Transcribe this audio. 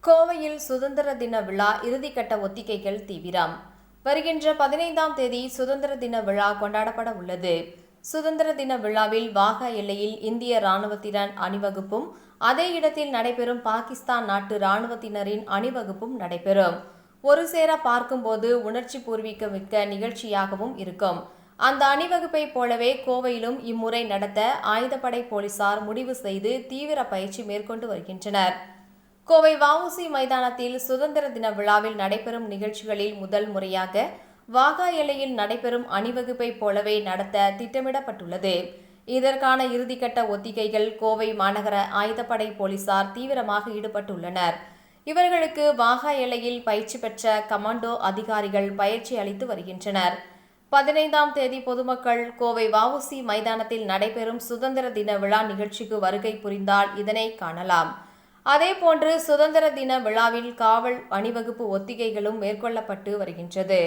கோவையில் சுதந்திர தின விழா இறுதிக்கட்ட ஒத்திகைகள் தீவிரம். வருகின்ற 15ஆம் தேதி சுதந்திர தின விழா கொண்டாடப்பட உள்ளது. சுதந்திர தின விழாவில் வாகா எல்லையில் இந்திய ராணுவத்தினர் அணிவகுப்பும், அதே இடத்தில் நடைபெறும் பாகிஸ்தான் நாட்டு ராணுவத்தினரின் அணிவகுப்பும் நடைபெறும். ஒரு சேர பார்க்கும்போது உணர்ச்சி பூர்வீகமிக்க நிகழ்ச்சியாகவும் இருக்கும். அந்த அணிவகுப்பை போலவே கோவையிலும் இம்முறை நடத்த ஆயுதப்படை போலீசார் முடிவு செய்து தீவிர பயிற்சி மேற்கொண்டு வருகின்றனர். கோவை வ.உ.சி. மைதானத்தில் சுதந்திர தின விழாவில் நடைபெறும் நிகழ்ச்சிகளில் முதல் முறையாக வாகா எல்லையில் நடைபெறும் அணிவகுப்பை போலவே நடத்த திட்டமிடப்பட்டுள்ளது. இதற்கான இறுதிக்கட்ட ஒத்திகைகள் கோவை மாநகர ஆயுதப்படை போலீசார் தீவிரமாக ஈடுபட்டுள்ளனர். இவர்களுக்கு வாகா எல்லையில் பயிற்சி பெற்ற கமாண்டோ அதிகாரிகள் பயிற்சி அளித்து வருகின்றனர். 15ஆம் தேதி பொதுமக்கள் கோவை வ.உ.சி. மைதானத்தில் நடைபெறும் சுதந்திர தின விழா நிகழ்ச்சிக்கு வருகை புரிந்தால் இதனை காணலாம். அதேபோன்று சுதந்திர தின விழாவில் காவல் அணிவகுப்பு ஒத்திகைகளும் மேற்கொள்ளப்பட்டு வருகின்றது.